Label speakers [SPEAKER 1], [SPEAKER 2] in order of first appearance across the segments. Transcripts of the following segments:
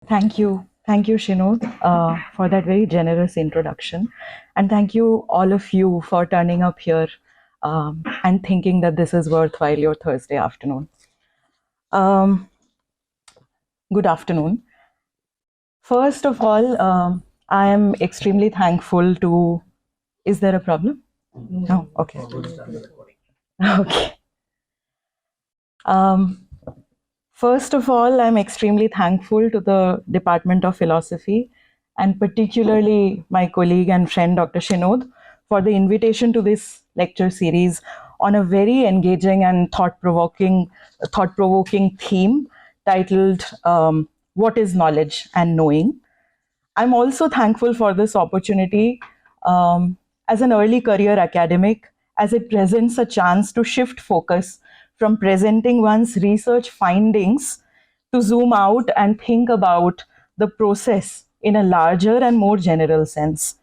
[SPEAKER 1] Thank you, Shinod, for that very generous introduction. And thank you, all of you, for turning up here and thinking that this is worthwhile your Thursday afternoon. Um, Good afternoon. First of all, I am extremely thankful to. Is there a problem? No? Okay. Okay. Um, First of all, I'm extremely thankful to the Department of Philosophy and particularly my colleague and friend Dr. Shinod for the invitation to this lecture series on a very engaging and thought-provoking theme titled "What is Knowledge and Knowing." I'm also thankful for this opportunity as an early career academic, as it presents a chance to shift focus from presenting one's research findings to zoom out and think about the process in a larger and more general sense.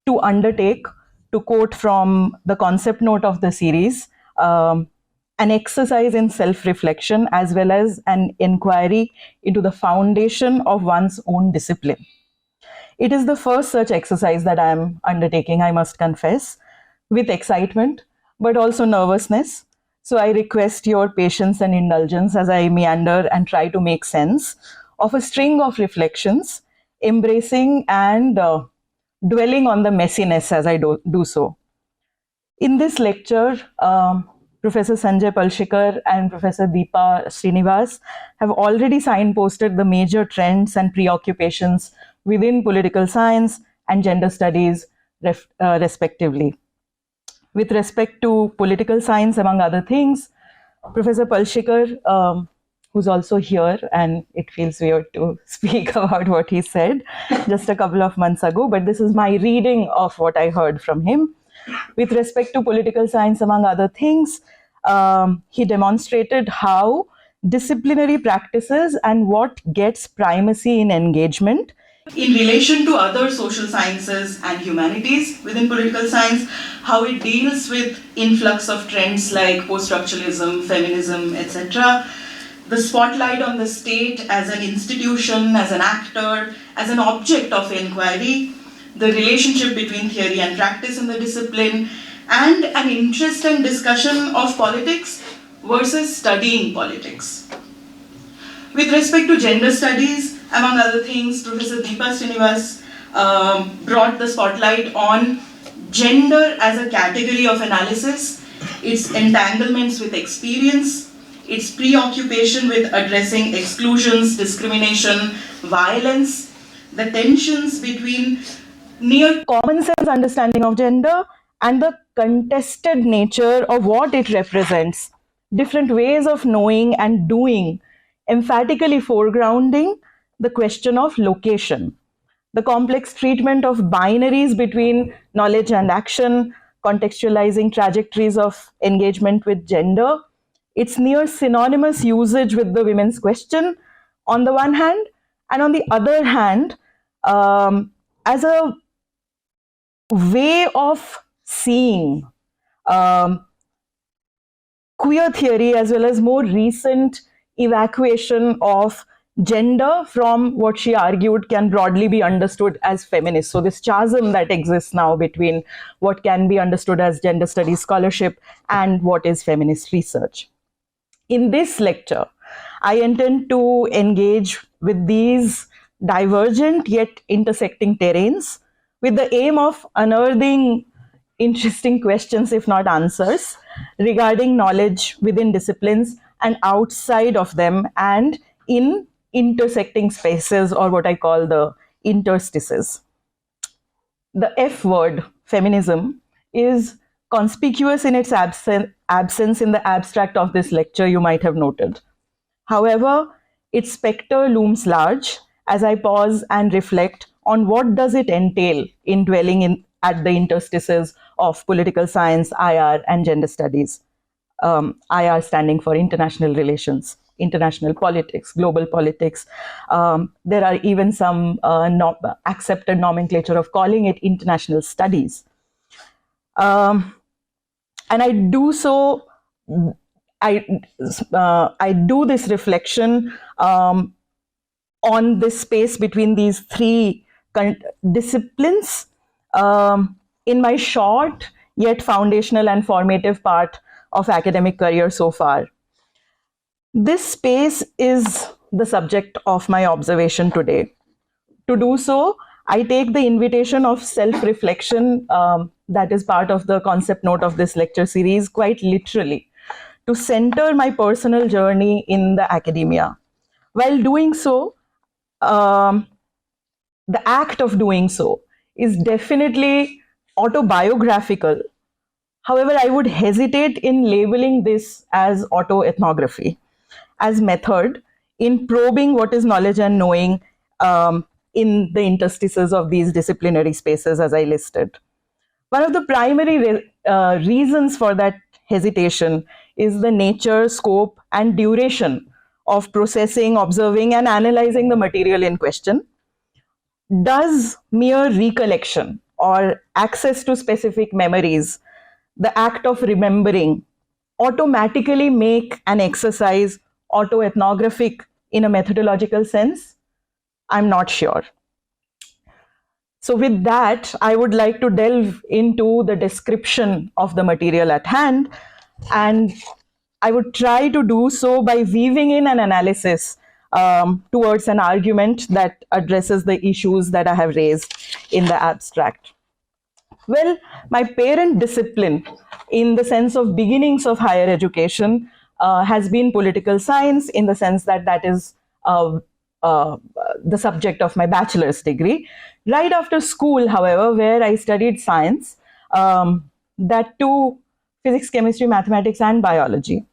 [SPEAKER 1] To undertake, to quote from the concept note of the series, an exercise in self reflection as well as an inquiry into the foundation of one's own discipline. It is the first such exercise that I am undertaking, I must confess, with excitement, but also nervousness. So I request your patience and indulgence as I meander and try to make sense of a string of reflections, embracing and dwelling on the messiness as I do so. In this lecture, Professor Sanjay Palshikar and Professor Deepa Srinivas have already signposted the major trends and preoccupations within political science and gender studies, respectively. With respect to political science, among other things, Professor Palshikar, who's also here, and it feels weird to speak about what he said just a couple of months ago, but this is my reading of what I heard from him. With respect to political science, among other things, he demonstrated how disciplinary practices and what gets primacy in engagement in relation to other social sciences and humanities within political science, how it deals with influx of trends like post-structuralism, feminism, etc., the spotlight on the state as an institution, as an actor, as an object of inquiry, the relationship between theory and practice in the discipline, and an interest and discussion of politics versus studying politics. With respect to gender studies, among other things, Professor Deepa Srinivas brought the spotlight on gender as a category of analysis, its entanglements with experience, its preoccupation with addressing exclusions, discrimination, violence, the tensions between near common sense understanding of gender and the contested nature of what it represents, different ways of knowing and doing, emphatically foregrounding the question of location, the complex treatment of binaries between knowledge and action, contextualizing trajectories of engagement with gender, its near synonymous usage with the women's question on the one hand, and on the other hand, as a way of seeing queer theory as well as more recent evacuation of gender from what she argued can broadly be understood as feminist. So, this chasm that exists now between what can be understood as gender studies scholarship and what is feminist research. In this lecture, I intend to engage with these divergent yet intersecting terrains with the aim of unearthing interesting questions, if not answers, regarding knowledge within disciplines and outside of them and in intersecting spaces, or what I call the interstices. The F word, feminism, is conspicuous in its absence in the abstract of this lecture, you might have noted. However, its spectre looms large as I pause and reflect on what does it entail in dwelling at the interstices of political science, IR, and gender studies. IR standing for international relations, international politics, global politics. There are even some accepted nomenclature of calling it international studies. And I do so, I do this reflection on this space between these three disciplines in my short yet foundational and formative part of academic career so far. This space is the subject of my observation today. To do so, I take the invitation of self-reflection that is part of the concept note of this lecture series quite literally, to center my personal journey in the academia. While doing so, the act of doing so is definitely autobiographical. However, I would hesitate in labeling this as autoethnography, as method in probing what is knowledge and knowing in the interstices of these disciplinary spaces as I listed. One of the primary reasons for that hesitation is the nature, scope, and duration of processing, observing, and analyzing the material in question. Does mere recollection or access to specific memories, the act of remembering, automatically make an exercise autoethnographic in a methodological sense? I'm not sure. So with that, I would like to delve into the description of the material at hand, and I would try to do so by weaving in an analysis towards an argument that addresses the issues that I have raised in the abstract. Well, my parent discipline, in the sense of beginnings of higher education, has been political science, in the sense that that is the subject of my bachelor's degree. Right after school, however, where I studied science, that too physics, chemistry, mathematics, and biology.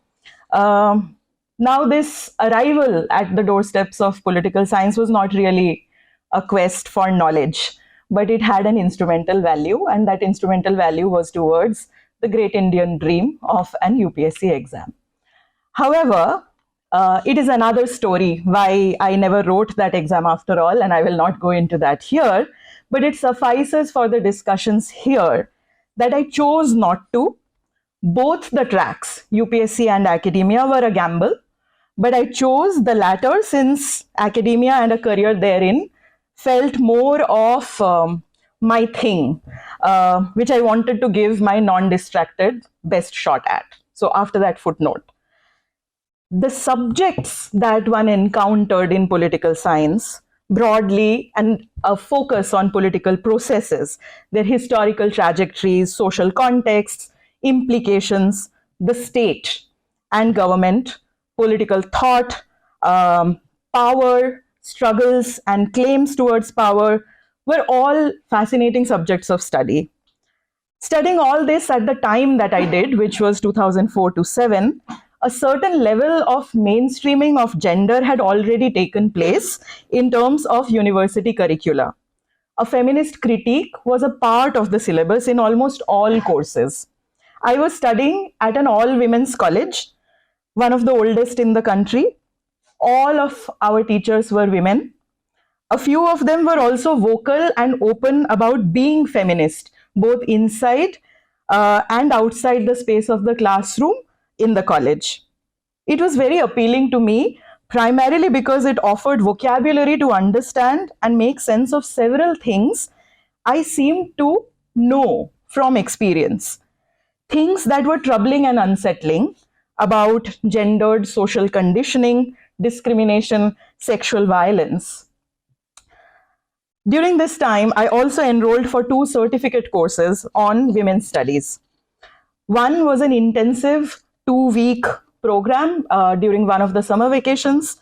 [SPEAKER 1] Now, this arrival at the doorsteps of political science was not really a quest for knowledge, but it had an instrumental value, and that instrumental value was towards the great Indian dream of an UPSC exam. However, it is another story why I never wrote that exam after all, and I will not go into that here, but it suffices for the discussions here that I chose not to. Both the tracks, UPSC and academia, were a gamble, but I chose the latter since academia and a career therein felt more of my thing, which I wanted to give my non-distracted best shot at. So after that footnote, the subjects that one encountered in political science broadly, and a focus on political processes, their historical trajectories, social contexts, implications, the state and government, political thought, power, struggles, and claims towards power were all fascinating subjects of study. Studying all this at the time that I did, which was 2004 to 7, a certain level of mainstreaming of gender had already taken place in terms of university curricula. A feminist critique was a part of the syllabus in almost all courses. I was studying at an all-women's college, one of the oldest in the country. All of our teachers were women. A few of them were also vocal and open about being feminist, both inside and outside the space of the classroom in the college. It was very appealing to me, primarily because it offered vocabulary to understand and make sense of several things I seemed to know from experience. Things that were troubling and unsettling about gendered social conditioning, discrimination, sexual violence. During this time, I also enrolled for 2 certificate courses on women's studies. One was an intensive 2-week program during one of the summer vacations,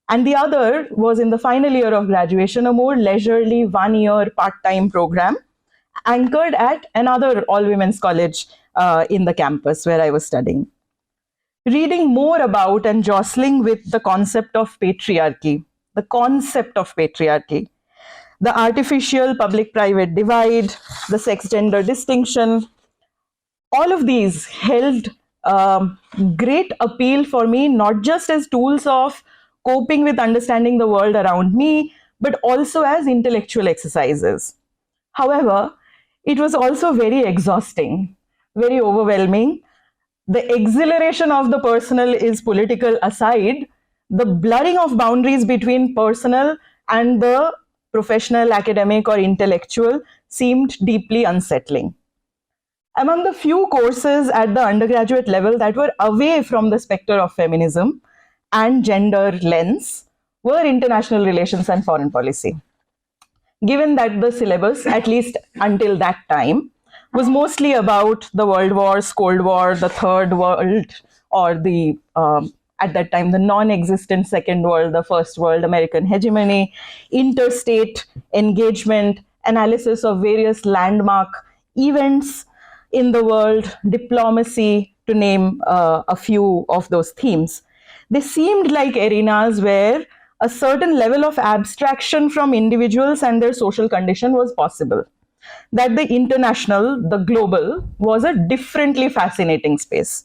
[SPEAKER 1] and the other was in the final year of graduation, a more leisurely 1-year part-time program anchored at another all-women's college in the campus where I was studying. Reading more about and jostling with the concept of patriarchy, the artificial public-private divide, the sex-gender distinction, all of these held great appeal for me, not just as tools of coping with understanding the world around me, but also as intellectual exercises. However, it was also very exhausting, very overwhelming. The exhilaration of the personal is political aside, the blurring of boundaries between personal and the professional, academic, or intellectual seemed deeply unsettling. Among the few courses at the undergraduate level that were away from the spectre of feminism and gender lens were international relations and foreign policy. Given that the syllabus, at least until that time, was mostly about the World Wars, Cold War, the Third World, or the at that time the non-existent Second World, the First World, American hegemony, interstate engagement, analysis of various landmark events in the world, diplomacy, to name a few of those themes. They seemed like arenas where a certain level of abstraction from individuals and their social condition was possible. That the international, the global, was a differently fascinating space.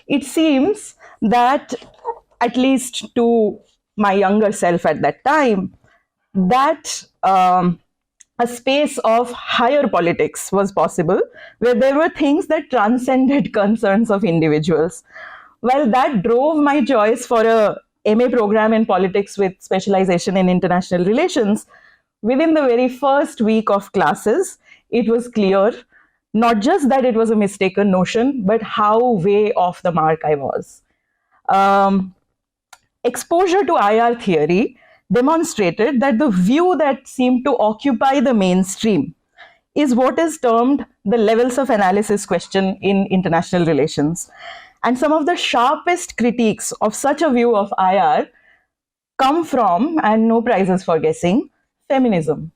[SPEAKER 1] It seems that, at least to my younger self at that time, that a space of higher politics was possible, where there were things that transcended concerns of individuals. Well, that drove my choice for a MA program in politics with specialization in international relations. Within the very first week of classes, it was clear not just that it was a mistaken notion, but how way off the mark I was. Exposure to IR theory demonstrated that the view that seemed to occupy the mainstream is what is termed the levels of analysis question in international relations. And some of the sharpest critiques of such a view of IR come from, and no prizes for guessing, feminism.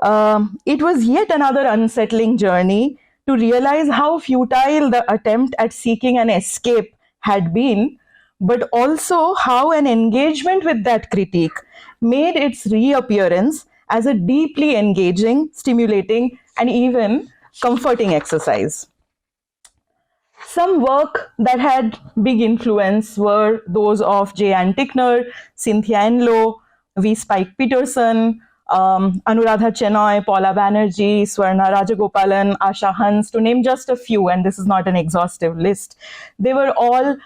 [SPEAKER 1] It was yet another unsettling journey to realize how futile the attempt at seeking an escape had been, but also how an engagement with that critique made its reappearance as a deeply engaging, stimulating, and even comforting exercise. Some work that had big influence were those of J. Ann Tickner, Cynthia Enloe, V. Spike Peterson, Anuradha Chenoy, Paula Banerjee, Swarna Rajagopalan, Asha Hans, to name just a few, and this is not an exhaustive list. They were all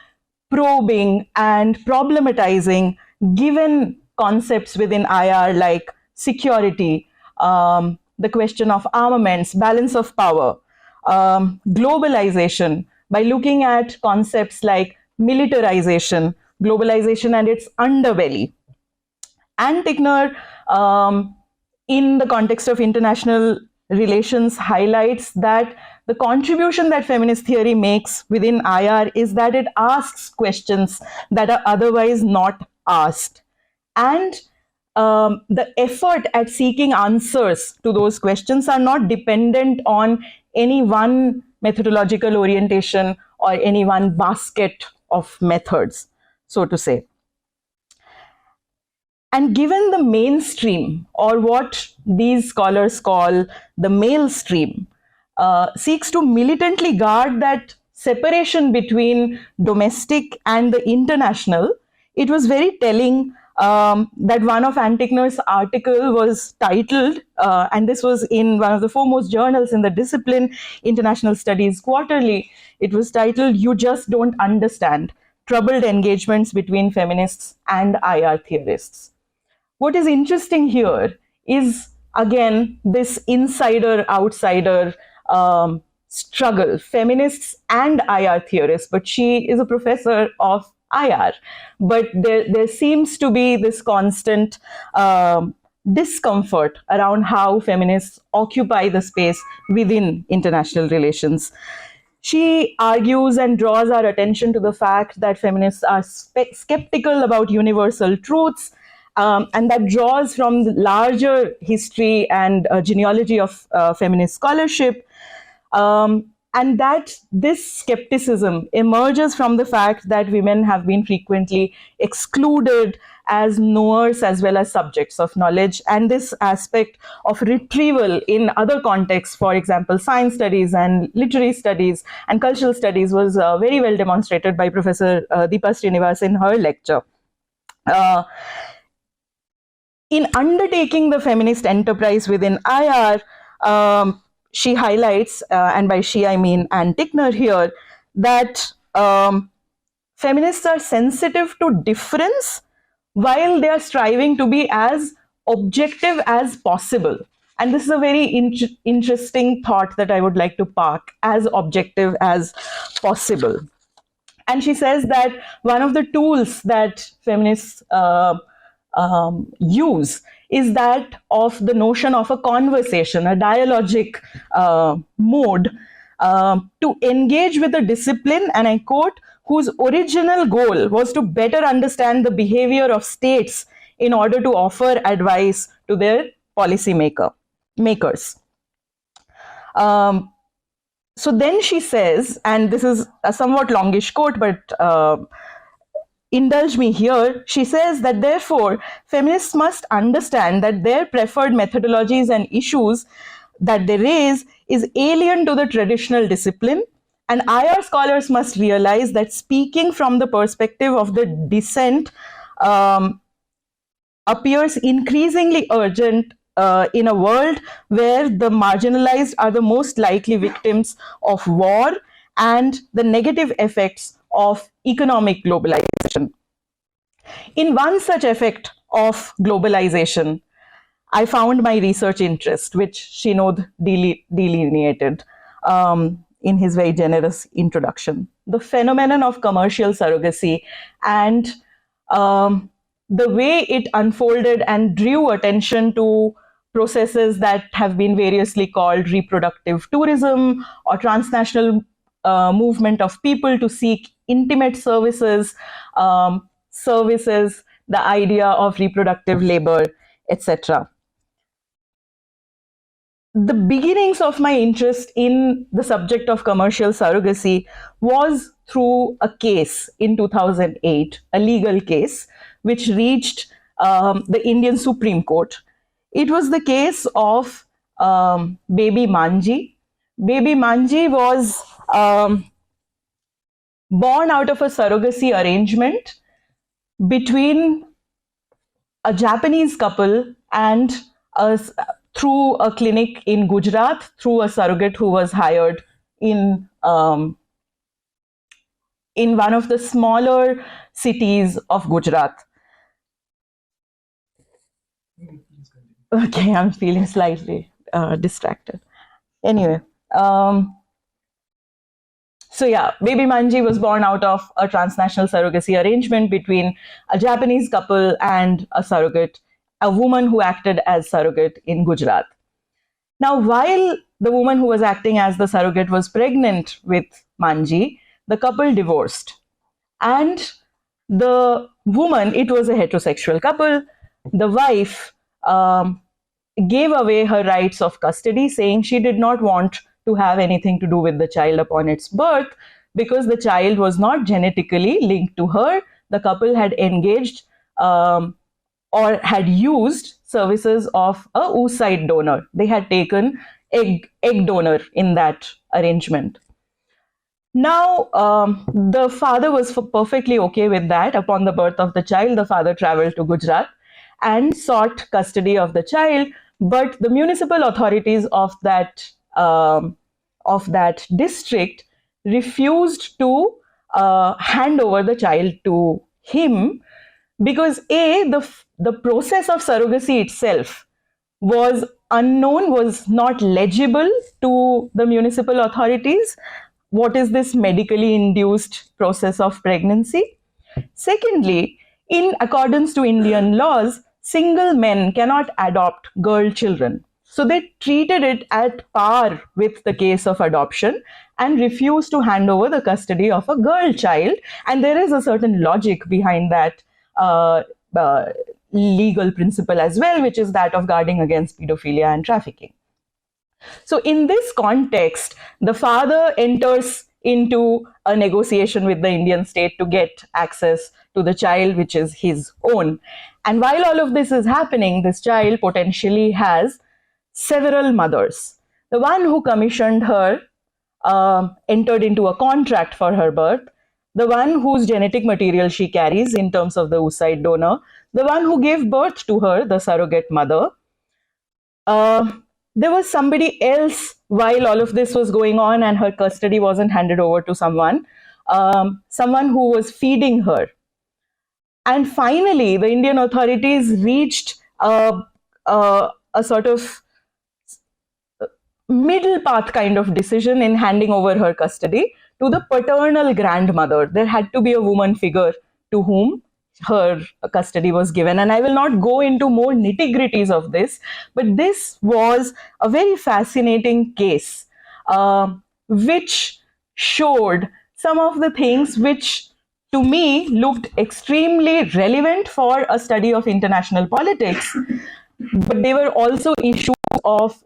[SPEAKER 1] probing and problematizing given concepts within IR like security, the question of armaments, balance of power, globalization, by looking at concepts like militarization, globalization and its underbelly. Ann Tickner, in the context of international relations, highlights that the contribution that feminist theory makes within IR is that it asks questions that are otherwise not asked. And the effort at seeking answers to those questions are not dependent on any one methodological orientation or any one basket of methods, so to say. And given the mainstream, or what these scholars call the male stream, seeks to militantly guard that separation between domestic and the international, it was very telling that one of Ann Tickner's article was titled, and this was in one of the foremost journals in the discipline, International Studies Quarterly, it was titled, "You Just Don't Understand, Troubled Engagements Between Feminists and IR Theorists." What is interesting here is, again, this insider-outsider struggle, feminists and IR theorists, but she is a professor of IR. But there seems to be this constant discomfort around how feminists occupy the space within international relations. She argues and draws our attention to the fact that feminists are skeptical about universal truths, and that draws from the larger history and genealogy of feminist scholarship. And that this skepticism emerges from the fact that women have been frequently excluded as knowers as well as subjects of knowledge. And this aspect of retrieval in other contexts, for example, science studies and literary studies and cultural studies, was very well demonstrated by Professor Deepa Srinivas in her lecture. In undertaking the feminist enterprise within IR, she highlights, and by she I mean Ann Tickner here, that feminists are sensitive to difference while they are striving to be as objective as possible. And this is a very interesting thought that I would like to park: as objective as possible. And she says that one of the tools that feminists use is that of the notion of a conversation, a dialogic mode, to engage with a discipline, and I quote, whose original goal was to better understand the behavior of states in order to offer advice to their makers. So then she says, and this is a somewhat longish quote, but indulge me here. She says that therefore, feminists must understand that their preferred methodologies and issues that they raise is alien to the traditional discipline. And IR scholars must realize that speaking from the perspective of the dissent appears increasingly urgent in a world where the marginalized are the most likely victims of war and the negative effects of economic globalization. In one such effect of globalization, I found my research interest, which Shinod delineated in his very generous introduction. The phenomenon of commercial surrogacy and the way it unfolded and drew attention to processes that have been variously called reproductive tourism or transnational movement of people to seek intimate services, the idea of reproductive labor, etc. The beginnings of my interest in the subject of commercial surrogacy was through a case in 2008, a legal case, which reached the Indian Supreme Court. It was the case of baby Manji. Baby Manji was born out of a surrogacy arrangement between a Japanese couple and through a clinic in Gujarat, through a surrogate who was hired in one of the smaller cities of Gujarat. Okay, I'm feeling slightly distracted. Anyway, so yeah, baby Manji was born out of a transnational surrogacy arrangement between a Japanese couple and a surrogate, a woman who acted as surrogate in Gujarat. Now, while the woman who was acting as the surrogate was pregnant with Manji, the couple divorced. And the woman, it was a heterosexual couple, the wife gave away her rights of custody, saying she did not want to have anything to do with the child upon its birth because the child was not genetically linked to her. The couple had engaged or had used services of a oocyte donor. They had taken egg donor in that arrangement. Now, the father was perfectly okay with that. Upon the birth of the child, the father traveled to Gujarat and sought custody of the child, but the municipal authorities of that district refused to hand over the child to him because the process of surrogacy itself was unknown, was not legible to the municipal authorities. What is this medically induced process of pregnancy? Secondly, in accordance to Indian laws, single men cannot adopt girl children. So they treated it at par with the case of adoption and refused to hand over the custody of a girl child. And there is a certain logic behind that legal principle as well, which is that of guarding against pedophilia and trafficking. So in this context, the father enters into a negotiation with the Indian state to get access to the child, which is his own. And while all of this is happening, this child potentially has several mothers. The one who commissioned her entered into a contract for her birth, the one whose genetic material she carries in terms of the oocyte donor, the one who gave birth to her, the surrogate mother. There was somebody else while all of this was going on and her custody wasn't handed over to someone. someone who was feeding her. And finally, the Indian authorities reached a sort of middle path kind of decision in handing over her custody to the paternal grandmother. There had to be a woman figure to whom her custody was given. And I will not go into more nitty gritties of this, but this was a very fascinating case, which showed some of the things which to me looked extremely relevant for a study of international politics, but they were also issues of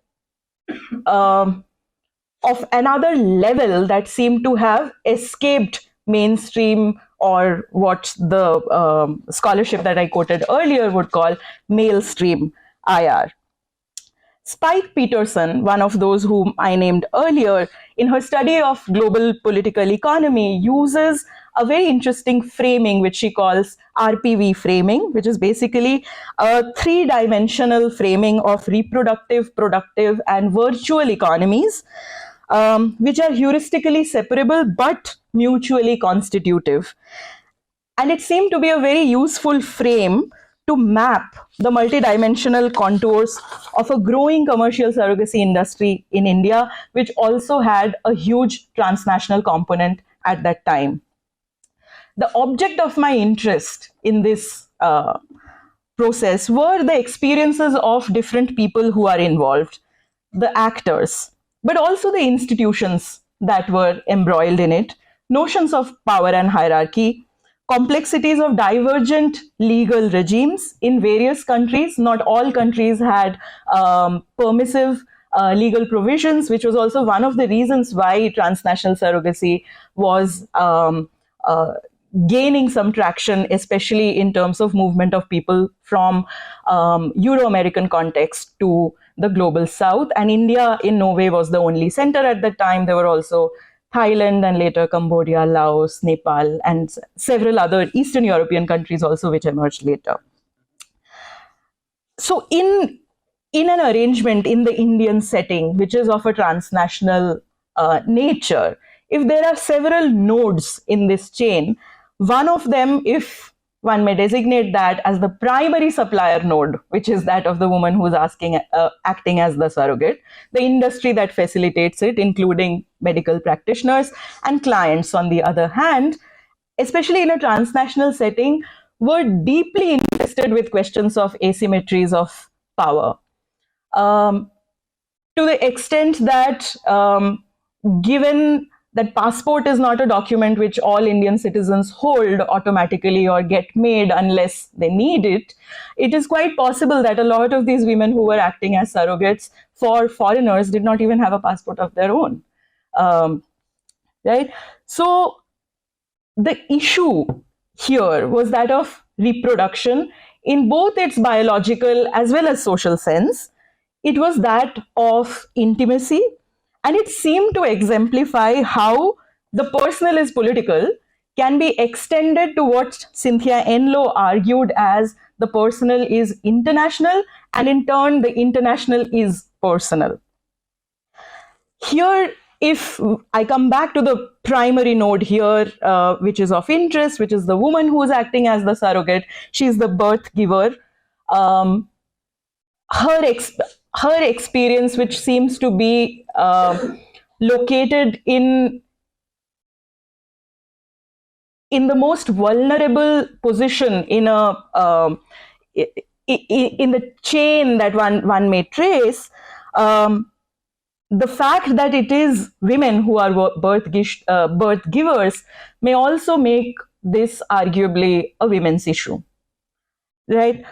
[SPEAKER 1] another level that seemed to have escaped mainstream, or what the scholarship that I quoted earlier would call mainstream IR. Spike Peterson, one of those whom I named earlier, in her study of global political economy, uses a very interesting framing which she calls RPV framing, which is basically a three-dimensional framing of reproductive, productive, and virtual economies, which are heuristically separable but mutually constitutive. And it seemed to be a very useful frame to map the multidimensional contours of a growing commercial surrogacy industry in India, which also had a huge transnational component at that time. The object of my interest in this process were the experiences of different people who are involved, the actors, but also the institutions that were embroiled in it, notions of power and hierarchy, complexities of divergent legal regimes in various countries. Not all countries had permissive legal provisions, which was also one of the reasons why transnational surrogacy was gaining some traction, especially in terms of movement of people from Euro-American context to the global south. And India in no way was the only center at the time. There were also Thailand and later Cambodia, Laos, Nepal, and several other Eastern European countries also, which emerged later. So in an arrangement in the Indian setting, which is of a transnational nature, if there are several nodes in this chain, one of them, if one may designate that as the primary supplier node, which is that of the woman who is acting as the surrogate, the industry that facilitates it, including medical practitioners, and clients, on the other hand, especially in a transnational setting, were deeply interested with questions of asymmetries of power. To the extent that, given that passport is not a document which all Indian citizens hold automatically or get made unless they need it, it is quite possible that a lot of these women who were acting as surrogates for foreigners did not even have a passport of their own. Right? So the issue here was that of reproduction in both its biological as well as social sense. It was that of intimacy, and it seemed to exemplify how the personal is political can be extended to what Cynthia Enloe argued as the personal is international, and in turn the international is personal. Here, if I come back to the primary node here, which is of interest, which is the woman who is acting as the surrogate, she's the birth giver. Her experience, which seems to be located in the most vulnerable position in a in the chain that one may trace, the fact that it is women who are birth givers may also make this arguably a women's issue, right?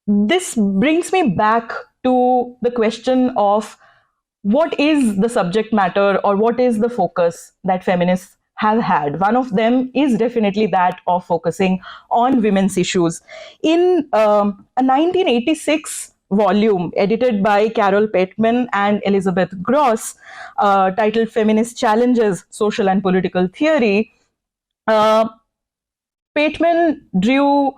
[SPEAKER 1] This brings me back to the question of what is the subject matter or what is the focus that feminists have had. One of them is definitely that of focusing on women's issues. In a 1986 volume edited by Carol Pateman and Elizabeth Gross, titled Feminist Challenges, Social and Political Theory, Pateman drew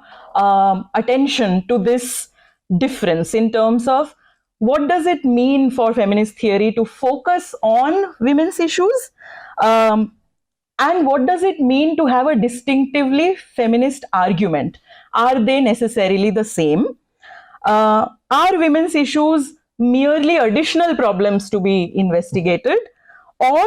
[SPEAKER 1] attention to this difference in terms of what does it mean for feminist theory to focus on women's issues, And what does it mean to have a distinctively feminist argument? Are they necessarily the same? Are women's issues merely additional problems to be investigated? Or,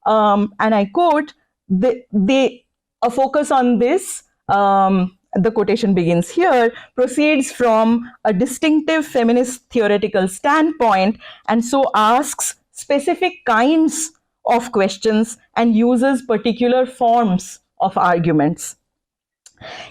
[SPEAKER 1] and I quote, they a focus on this, the quotation begins here, proceeds from a distinctive feminist theoretical standpoint, and so asks specific kinds of questions and uses particular forms of arguments.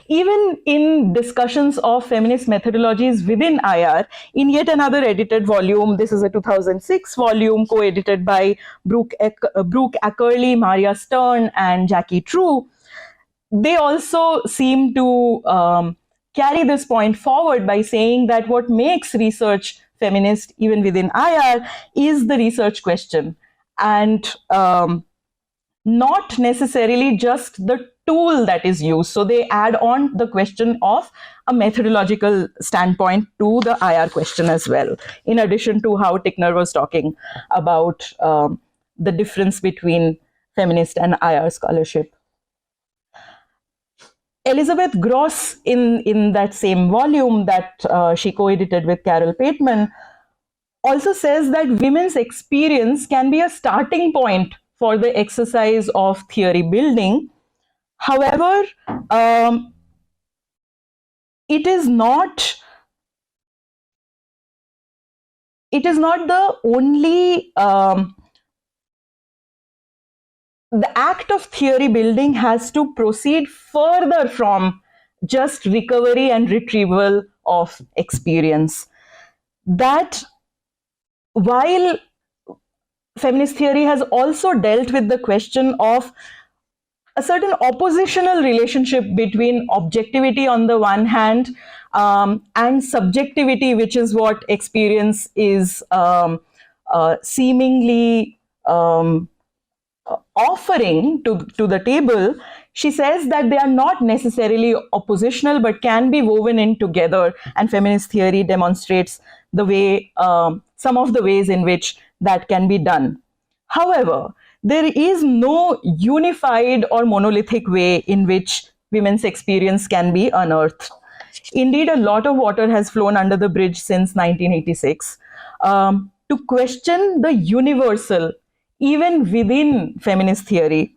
[SPEAKER 1] Even in discussions of feminist methodologies within IR, in yet another edited volume, this is a 2006 volume co-edited by Brooke Ackerley, Maria Stern, and Jackie True, they also seem to carry this point forward by saying that what makes research feminist, even within IR, is the research question, and not necessarily just the tool that is used. So they add on the question of a methodological standpoint to the IR question as well, in addition to how Tickner was talking about the difference between feminist and IR scholarship. Elizabeth Gross, in that same volume that she co-edited with Carol Pateman, also says that women's experience can be a starting point for the exercise of theory building. However, it is not the only the act of theory building has to proceed further from just recovery and retrieval of experience. That while feminist theory has also dealt with the question of a certain oppositional relationship between objectivity on the one hand and subjectivity, which is what experience is seemingly offering to the table, she says that they are not necessarily oppositional but can be woven in together, and feminist theory demonstrates the way, some of the ways in which that can be done. However, there is no unified or monolithic way in which women's experience can be unearthed. Indeed, a lot of water has flown under the bridge since 1986 to question the universal, even within feminist theory.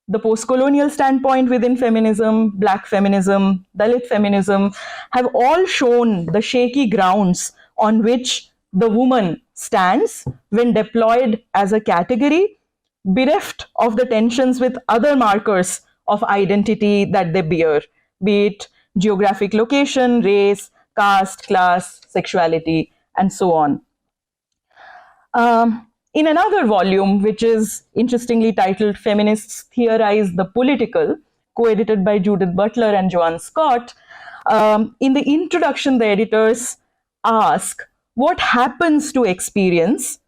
[SPEAKER 1] The post-colonial standpoint within feminism, Black feminism, Dalit feminism have all shown the shaky grounds on which the woman stands when deployed as a category, bereft of the tensions with other markers of identity that they bear, be it geographic location, race, caste, class, sexuality, and so on. In another volume, which is interestingly titled Feminists Theorize the Political, co-edited by Judith Butler and Joanne Scott, in the introduction, the editors ask, what happens to experience,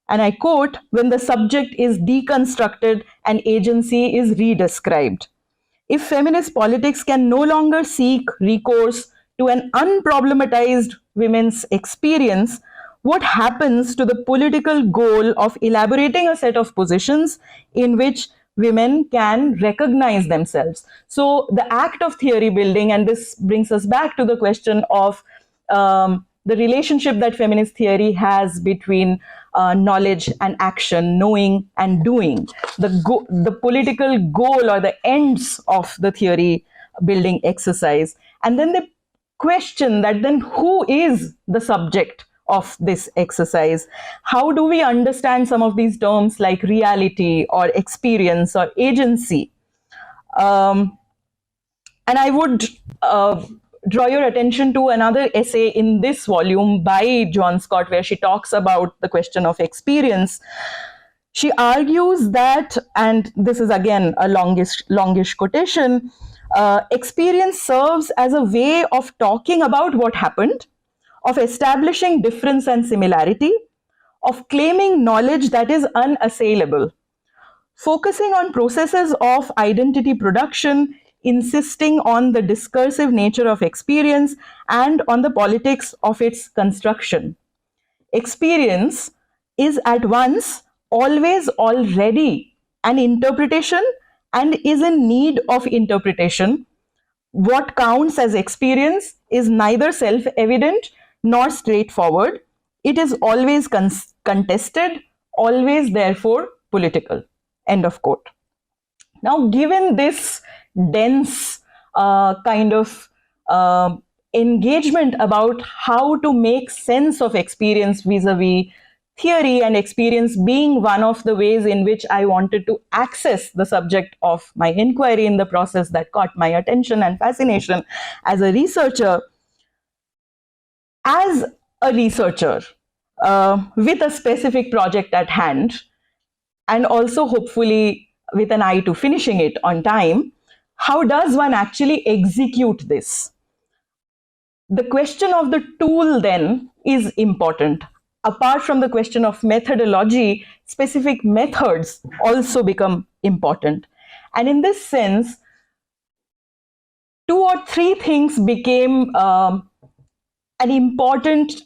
[SPEAKER 1] and I quote, when the subject is deconstructed and agency is redescribed? If feminist politics can no longer seek recourse to an unproblematized women's experience, what happens to the political goal of elaborating a set of positions in which women can recognize themselves? So the act of theory building, and this brings us back to the question of the relationship that feminist theory has between knowledge and action, knowing and doing, the political goal or the ends of the theory building exercise. And then they question that then who is the subject of this exercise? How do we understand some of these terms like reality or experience or agency? And I would draw your attention to another essay in this volume by Joanne Scott, where she talks about the question of experience. She argues that, and this is again a longish quotation, experience serves as a way of talking about what happened, of establishing difference and similarity, of claiming knowledge that is unassailable, focusing on processes of identity production, insisting on the discursive nature of experience and on the politics of its construction. Experience is at once always already an interpretation and is in need of interpretation. What counts as experience is neither self evident nor straightforward. It is always contested, always, therefore, political. End of quote. Now, given this dense kind of engagement about how to make sense of experience vis-a-vis theory, and experience being one of the ways in which I wanted to access the subject of my inquiry in the process that caught my attention and fascination as a researcher, with a specific project at hand, and also hopefully with an eye to finishing it on time, how does one actually execute this? The question of the tool then is important. Apart from the question of methodology, specific methods also become important. And in this sense, 2 or 3 things became an important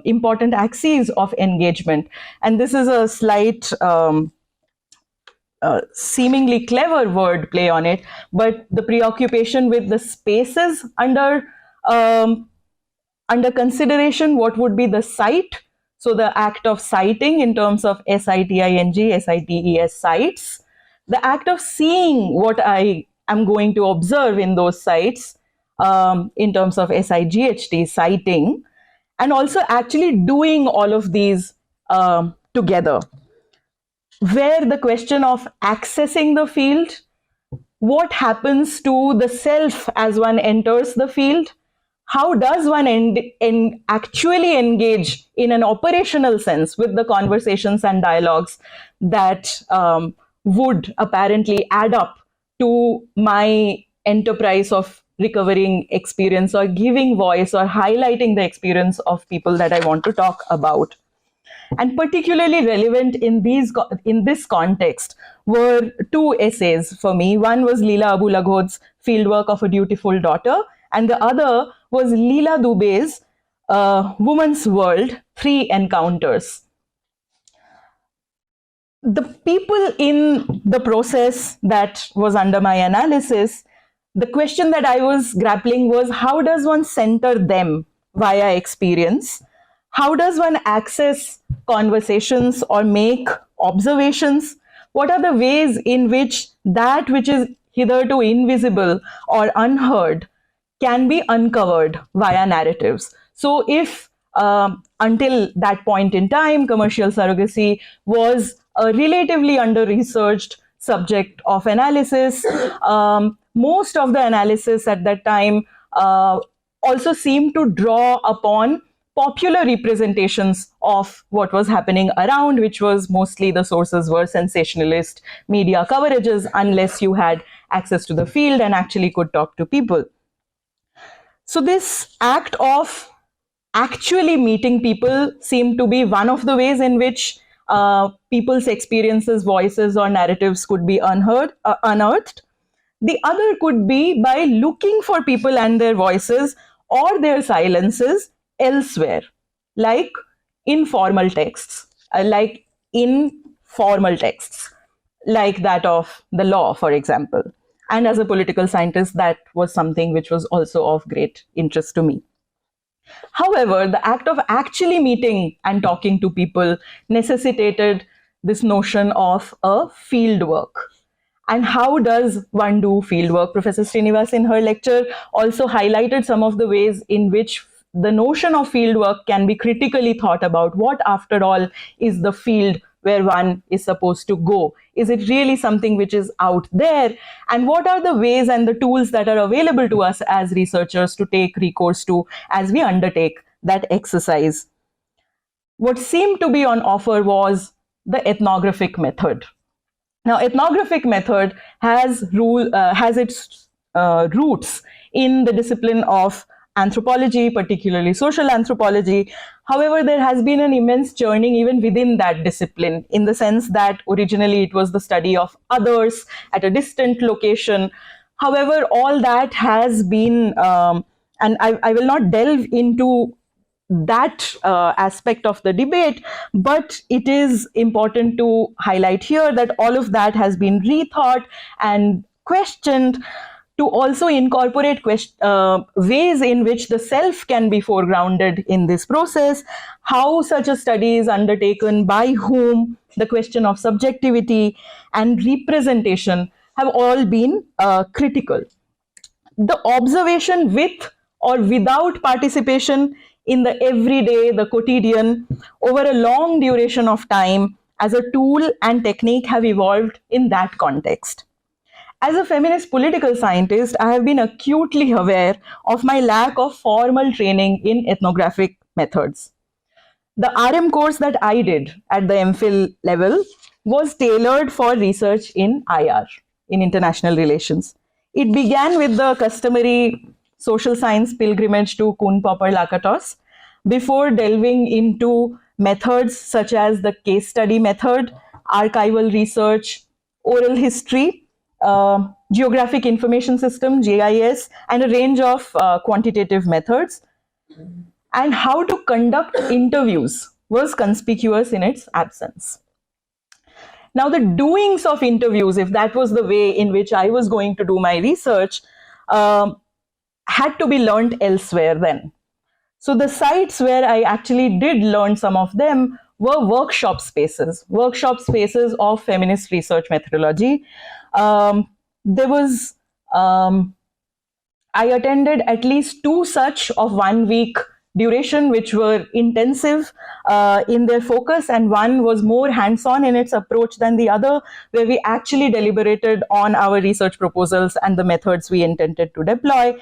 [SPEAKER 1] important axes of engagement. And this is a slight seemingly clever word play on it, but the preoccupation with the spaces under consideration. What would be the site? So the act of citing in terms of SITING, SITES, sites. The act of seeing what I am going to observe in those sites in terms of SIGHT, citing, and also actually doing all of these together. Where the question of accessing the field, what happens to the self as one enters the field? How does one actually engage in an operational sense with the conversations and dialogues that would apparently add up to my enterprise of recovering experience or giving voice or highlighting the experience of people that I want to talk about? And particularly relevant in this context were 2 essays for me. One was Leela Abu Laghod's Fieldwork of a Dutiful Daughter, and the other was Leela Dubé's Woman's World, 3 Encounters. The people in the process that was under my analysis, the question that I was grappling was, how does one center them via experience? How does one access conversations or make observations? What are the ways in which that which is hitherto invisible or unheard can be uncovered via narratives? So if until that point in time, commercial surrogacy was a relatively under-researched subject of analysis, most of the analysis at that time also seemed to draw upon popular representations of what was happening around, which was mostly the sources were sensationalist media coverages, unless you had access to the field and actually could talk to people. So this act of actually meeting people seemed to be one of the ways in which people's experiences, voices, or narratives could be unearthed. The other could be by looking for people and their voices or their silences elsewhere, like informal texts, like that of the law, for example. And as a political scientist, that was something which was also of great interest to me. However, the act of actually meeting and talking to people necessitated this notion of a field work. And how does one do field work? Professor Srinivas in her lecture also highlighted some of the ways in which the notion of field work can be critically thought about. What, after all, is the field where one is supposed to go? Is it really something which is out there? And what are the ways and the tools that are available to us as researchers to take recourse to as we undertake that exercise? What seemed to be on offer was the ethnographic method. Now, ethnographic method has its roots in the discipline of anthropology, particularly social anthropology. However, there has been an immense churning even within that discipline, in the sense that originally it was the study of others at a distant location. However, all that has been, and I will not delve into that aspect of the debate, but it is important to highlight here that all of that has been rethought and questioned to also incorporate ways in which the self can be foregrounded in this process, how such a study is undertaken, by whom, the question of subjectivity and representation have all been critical. The observation with or without participation in the everyday, the quotidian, over a long duration of time as a tool and technique have evolved in that context. As a feminist political scientist, I have been acutely aware of my lack of formal training in ethnographic methods. The RM course that I did at the MPhil level was tailored for research in IR, in international relations. It began with the customary social science pilgrimage to Kuhn Popper Lakatos before delving into methods such as the case study method, archival research, oral history, geographic information system, GIS, and a range of quantitative methods. And how to conduct interviews was conspicuous in its absence. Now, the doings of interviews, if that was the way in which I was going to do my research, had to be learned elsewhere then. So the sites where I actually did learn some of them were workshop spaces of feminist research methodology. There was, I attended at least 2 such of 1 week duration, which were intensive in their focus, and one was more hands-on in its approach than the other, where we actually deliberated on our research proposals and the methods we intended to deploy.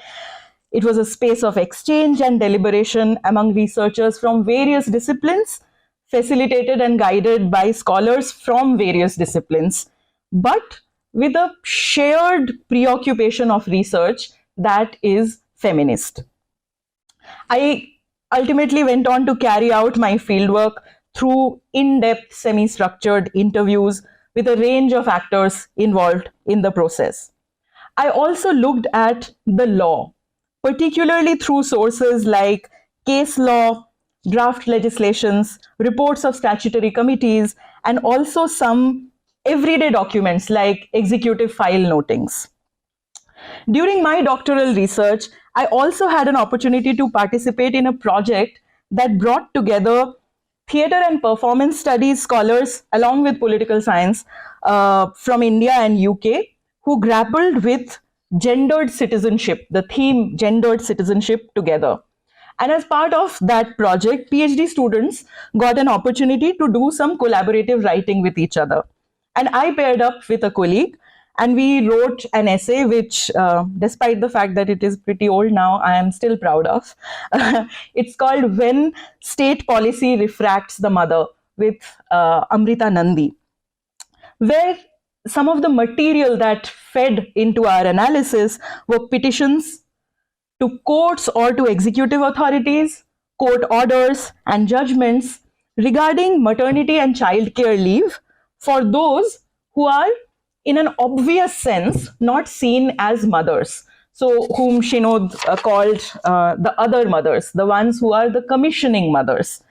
[SPEAKER 1] It was a space of exchange and deliberation among researchers from various disciplines, facilitated and guided by scholars from various disciplines, but with a shared preoccupation of research that is feminist. I ultimately went on to carry out my fieldwork through in-depth, semi-structured interviews with a range of actors involved in the process. I also looked at the law, particularly through sources like case law, draft legislations, reports of statutory committees, and also some everyday documents like executive file notings. During my doctoral research, I also had an opportunity to participate in a project that brought together theatre and performance studies scholars along with political science from India and UK who grappled with gendered citizenship, the theme gendered citizenship together. And as part of that project, PhD students got an opportunity to do some collaborative writing with each other. And I paired up with a colleague and we wrote an essay which, despite the fact that it is pretty old now, I am still proud of. It's called When State Policy Refracts the Mother with Amrita Nandi, where some of the material that fed into our analysis were petitions to courts or to executive authorities, court orders and judgments regarding maternity and childcare leave for those who are in an obvious sense not seen as mothers. So whom Shinod called the other mothers, the ones who are the commissioning mothers,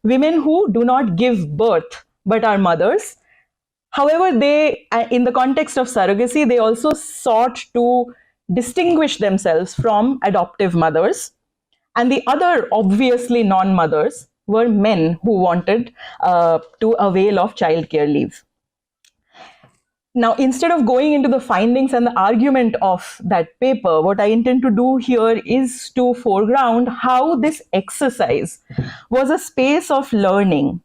[SPEAKER 1] women who do not give birth but are mothers. However, they, in the context of surrogacy, they also sought to distinguish themselves from adoptive mothers. And the other obviously non-mothers were men who wanted to avail of childcare leave. Now, instead of going into the findings and the argument of that paper, what I intend to do here is to foreground how this exercise was a space of learning.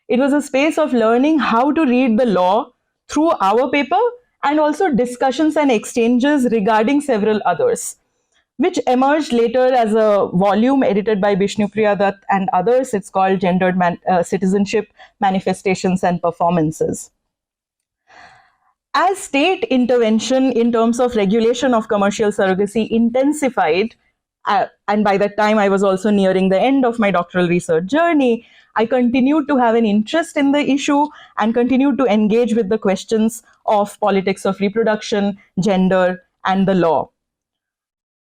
[SPEAKER 1] It was a space of learning how to read the law through our paper and also discussions and exchanges regarding several others, which emerged later as a volume edited by Bishnupriya Dutt and others. It's called Gendered Citizenship, Manifestations and Performances. As state intervention in terms of regulation of commercial surrogacy intensified, and by that time I was also nearing the end of my doctoral research journey, I continued to have an interest in the issue and continued to engage with the questions of politics of reproduction, gender, and the law.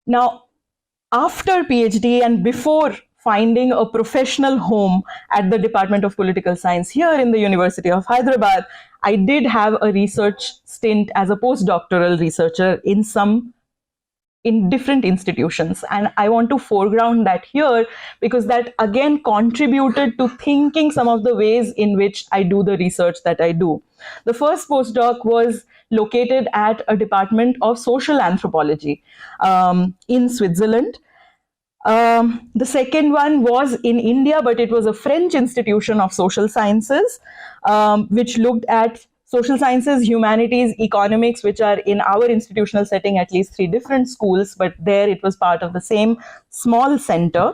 [SPEAKER 1] Now, after PhD and before finding a professional home at the Department of Political Science here in the University of Hyderabad, I did have a research stint as a postdoctoral researcher in different institutions. And I want to foreground that here because that again contributed to thinking some of the ways in which I do the research that I do. The first postdoc was located at a department of social anthropology in Switzerland. The second one was in India, but it was a French institution of social sciences, which looked at social sciences, humanities, economics, which are in our institutional setting at least 3 different schools, but there it was part of the same small center.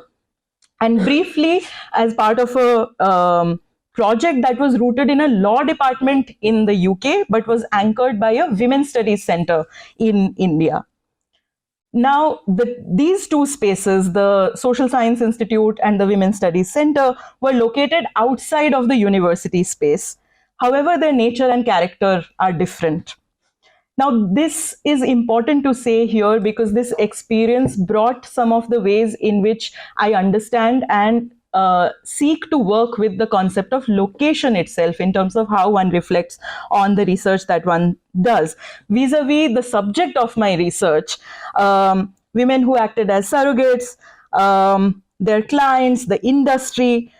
[SPEAKER 1] And briefly, as part of a project that was rooted in a law department in the UK, but was anchored by a women's studies center in India. Now, these two spaces, the Social Science Institute and the Women's Studies Center, were located outside of the university space. However, their nature and character are different. Now, this is important to say here because this experience brought some of the ways in which I understand and seek to work with the concept of location itself in terms of how one reflects on the research that one does. Vis-a-vis the subject of my research, women who acted as surrogates, their clients, the industry,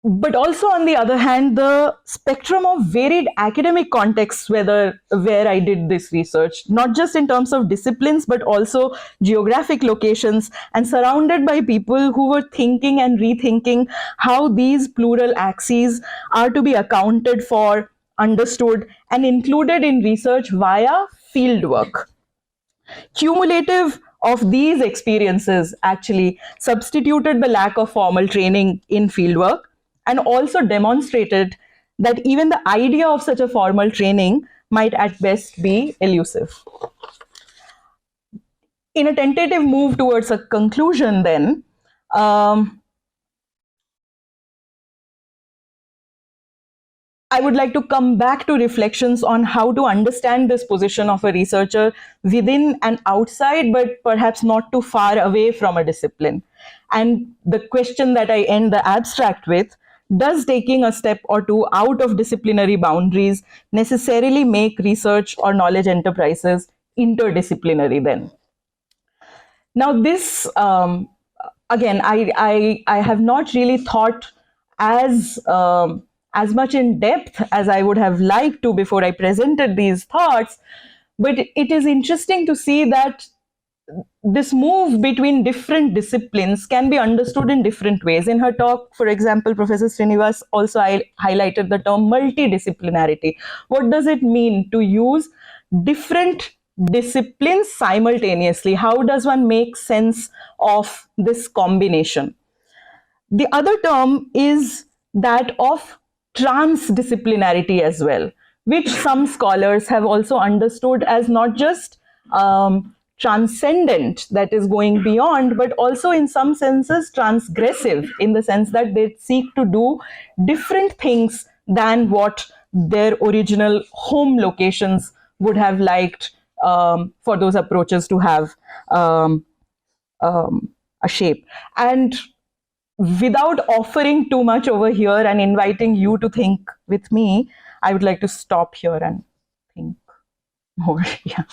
[SPEAKER 1] but also on the other hand, the spectrum of varied academic contexts where I did this research, not just in terms of disciplines, but also geographic locations, and surrounded by people who were thinking and rethinking how these plural axes are to be accounted for, understood, and included in research via fieldwork. Cumulative of these experiences actually substituted the lack of formal training in fieldwork and also demonstrated that even the idea of such a formal training might at best be elusive. In a tentative move towards a conclusion then, I would like to come back to reflections on how to understand this position of a researcher within and outside, but perhaps not too far away from a discipline. And the question that I end the abstract with, does taking a step or two out of disciplinary boundaries necessarily make research or knowledge enterprises interdisciplinary then? Now this, again, I have not really thought as much in depth as I would have liked to before I presented these thoughts, but it is interesting to see that this move between different disciplines can be understood in different ways. In her talk, for example, Professor Srinivas also highlighted the term multidisciplinarity. What does it mean to use different disciplines simultaneously? How does one make sense of this combination? The other term is that of transdisciplinarity as well, which some scholars have also understood as not just transcendent, that is going beyond, but also in some senses transgressive, in the sense that they seek to do different things than what their original home locations would have liked for those approaches to have a shape. And without offering too much over here and inviting you to think with me, I would like to stop here and think more. Yeah.